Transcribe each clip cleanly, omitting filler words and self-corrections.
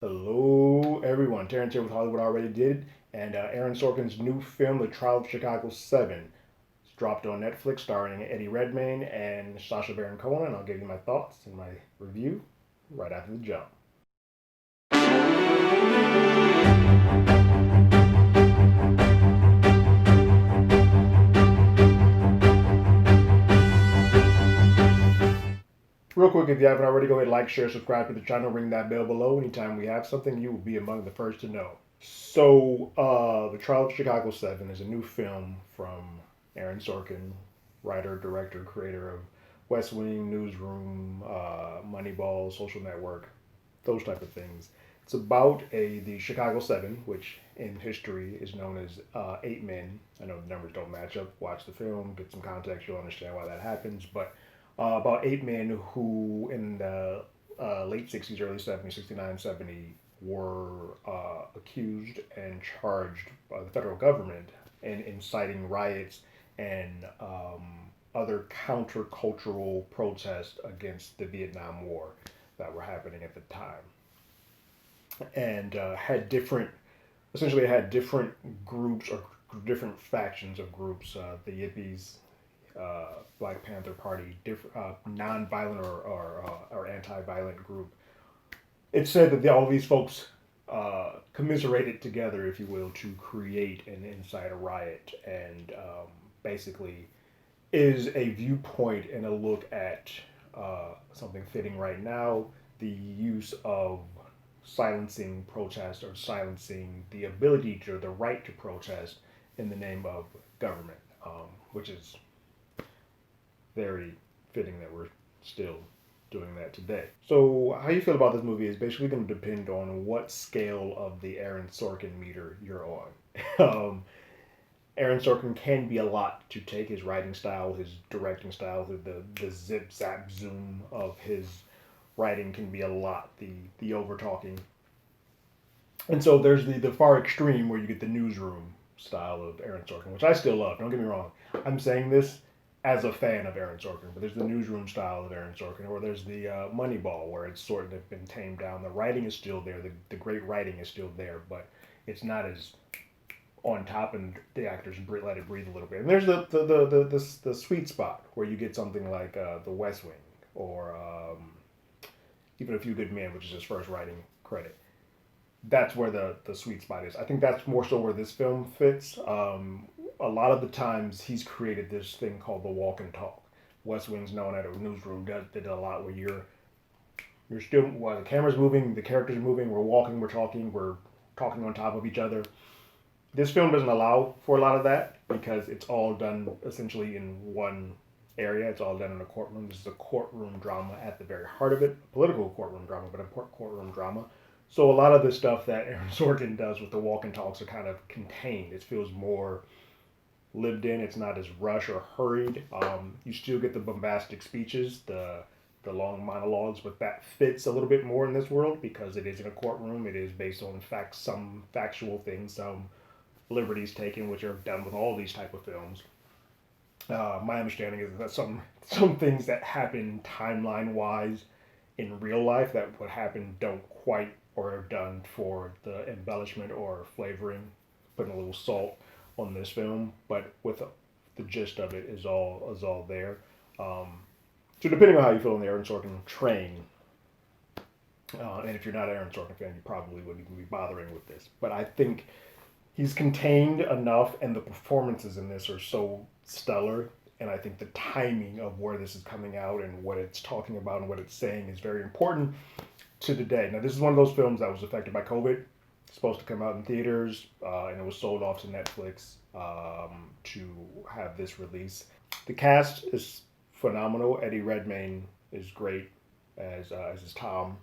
Hello, everyone. Terrence here with Hollywood Already Did, and Aaron Sorkin's new film, The Trial of Chicago 7, is dropped on Netflix, starring Eddie Redmayne and Sasha Baron Cohen, and I'll give you my thoughts and my review right after the jump. Real quick, if you haven't already, go ahead, like, share, subscribe to the channel, ring that bell below. Anytime we have something, you will be among the first to know. The Trial of Chicago 7 is a new film from Aaron Sorkin, writer, director, creator of West Wing, Newsroom, Moneyball, Social Network, those type of things. It's about the Chicago 7, which in history is known as 8 men. I know the numbers don't match up. Watch the film, get some context, you'll understand why that happens. But about 8 men who in the late 60s, early 70s, 69, 70 were accused and charged by the federal government in inciting riots and other countercultural protests against the Vietnam War that were happening at the time. And had different, essentially, it had different groups or different factions of groups. The Yippies, Black Panther Party, different non-violent or anti-violent group. It's said that all these folks commiserated together, if you will, to create and incite a riot, and basically is a viewpoint and a look at something fitting right now: the use of silencing protest or silencing the ability to, the right to protest in the name of government, which is very fitting that we're still doing that today. So, how you feel about this movie is basically going to depend on what scale of the Aaron Sorkin meter you're on. um, Aaron Sorkin can be a lot to take. His writing style, his directing style, the zip zap zoom of his writing can be a lot. The over talking, and so there's the far extreme where you get the newsroom style of Aaron Sorkin, which I still love. Don't get me wrong. I'm saying this as a fan of Aaron Sorkin, but there's the newsroom style of Aaron Sorkin, or there's the Moneyball, where it's sort of been tamed down. The writing is still there. The great writing is still there, but it's not as on top, and the actors let it breathe a little bit. And there's the sweet spot where you get something like The West Wing, or even A Few Good Men, which is his first writing credit. That's where the sweet spot is. I think that's more so where this film fits. A lot of the times he's created this thing called the walk and talk. West Wing's known at a newsroom did a lot where you're still, while the camera's moving, the characters are moving, we're talking on top of each other. This film doesn't allow for a lot of that because it's all done essentially in one area. It's all done in a courtroom. This is a courtroom drama at the very heart of it, a political courtroom drama, but a courtroom drama. So a lot of the stuff that Aaron Sorkin does with the walk and talks are kind of contained. It feels more lived in. It's not as rushed or hurried. You still get the bombastic speeches, the long monologues, but that fits a little bit more in this world because it is in a courtroom. It is based on facts, some factual things, some liberties taken, which are done with all these type of films. My understanding is that some things that happen timeline wise in real life that would happen don't quite or are done for the embellishment or flavoring, putting a little salt on this film, but with the gist of it is all there. Um, so depending on how you feel on the Aaron Sorkin train, and if you're not an Aaron Sorkin fan, you probably wouldn't even be bothering with this. But I think he's contained enough, and the performances in this are so stellar. And I think the timing of where this is coming out and what it's talking about and what it's saying is very important to today. Now, this is one of those films that was affected by COVID. It's supposed to come out in theaters, and it was sold off to Netflix to have this release. The cast is phenomenal. Eddie Redmayne is great as his Tom.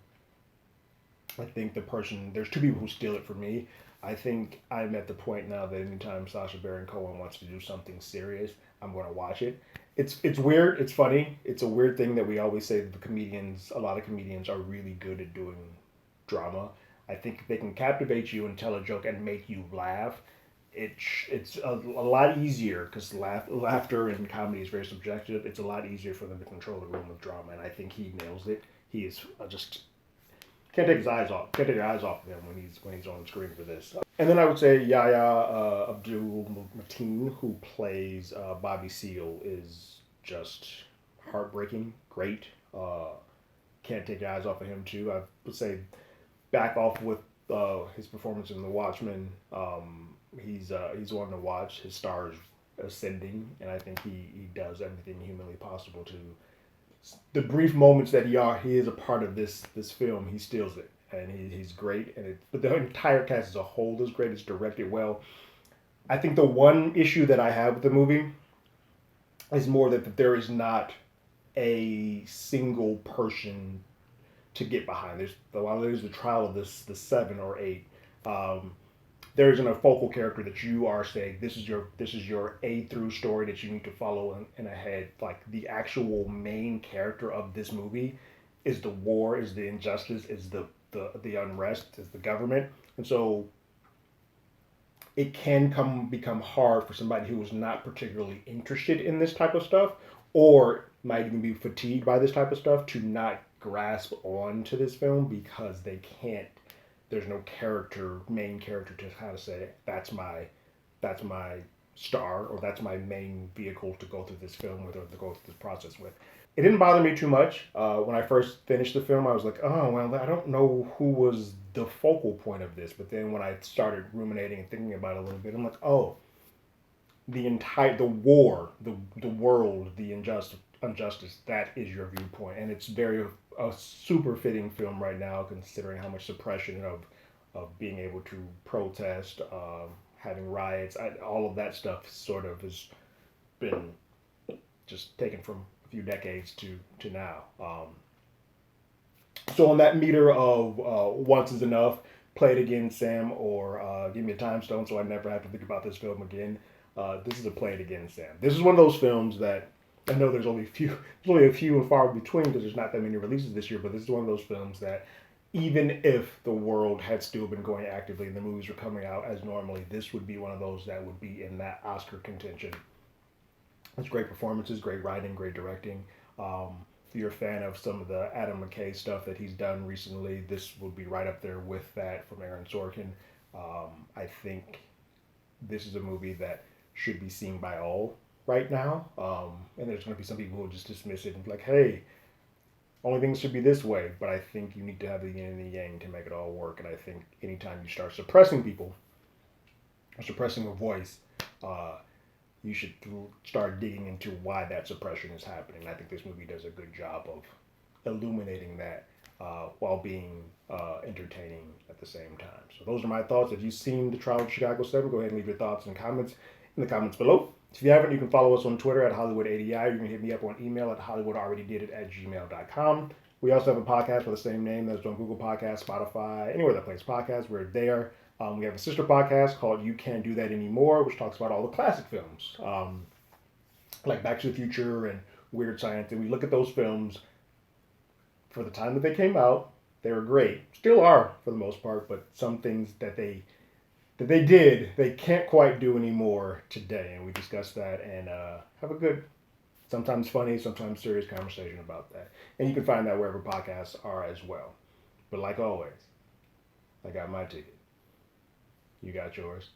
I think there's two people who steal it for me. I think I'm at the point now that anytime Sasha Baron Cohen wants to do something serious, I'm going to watch it. It's weird. It's funny. It's a weird thing that we always say that a lot of comedians are really good at doing drama. I think they can captivate you and tell a joke and make you laugh. It's a lot easier because laughter in comedy is very subjective. It's a lot easier for them to control the room with drama, and I think he nails it. He is just can't take his eyes off. Can't take your eyes off of him when he's on the screen for this. And then I would say Yahya Abdul-Mateen, who plays Bobby Seale, is just heartbreaking. Great. Can't take your eyes off of him too. I would say back off with his performance in The Watchmen. He's one to watch. His star is ascending, and I think he does everything humanly possible to. The brief moments that he is a part of this film, he steals it, and he's great. But the entire cast as a whole is great. It's directed well. I think the one issue that I have with the movie is more that there is not a single person to get behind. While there's the trial of the 7 or 8, there isn't a focal character that you are saying this is your A through story that you need to follow in ahead. Like the actual main character of this movie is the war, is the injustice, is the unrest, is the government, and so it can become hard for somebody who is not particularly interested in this type of stuff, or might even be fatigued by this type of stuff, to not grasp on to this film because they can't. There's no main character to kind of say that's my star, or that's my main vehicle to go through this film with, or to go through this process with. It didn't bother me too much. When I first finished the film, I was like, oh, well, I don't know who was the focal point of this. But then when I started ruminating and thinking about it a little bit, I'm like, oh, the war, the world, the injustice, that is your viewpoint. And it's a super fitting film right now, considering how much suppression of being able to protest, having riots, all of that stuff sort of has been just taken from a few decades to now. So on that meter of once is enough, play it again, Sam, or give me a time stone so I never have to think about this film again. This is a play it again, Sam. This is one of those films that I know there's only a few and far between because there's not that many releases this year, but this is one of those films that even if the world had still been going actively and the movies were coming out as normally, this would be one of those that would be in that Oscar contention. It's great performances, great writing, great directing. If you're a fan of some of the Adam McKay stuff that he's done recently, this would be right up there with that from Aaron Sorkin. I think this is a movie that should be seen by all right now. And there's going to be some people who will just dismiss it and be like, hey, only things should be this way. But I think you need to have the yin and the yang to make it all work. And I think anytime you start suppressing people, or suppressing a voice, you should start digging into why that suppression is happening. I think this movie does a good job of illuminating that while being entertaining at the same time. So those are my thoughts. If you've seen The Trial of Chicago 7, go ahead and leave your thoughts and comments in the comments below. If you haven't, you can follow us on Twitter at HollywoodADI. You can hit me up on email at HollywoodAlreadyDidIt@gmail.com. We also have a podcast with the same name that's on Google Podcasts, Spotify, anywhere that plays podcasts. We're there. We have a sister podcast called You Can't Do That Anymore, which talks about all the classic films, like Back to the Future and Weird Science. And we look at those films for the time that they came out. They were great. Still are, for the most part, but some things that they did, they can't quite do anymore today. And we discuss that and have a good, sometimes funny, sometimes serious conversation about that. And you can find that wherever podcasts are as well. But like always, I got my ticket. You got yours.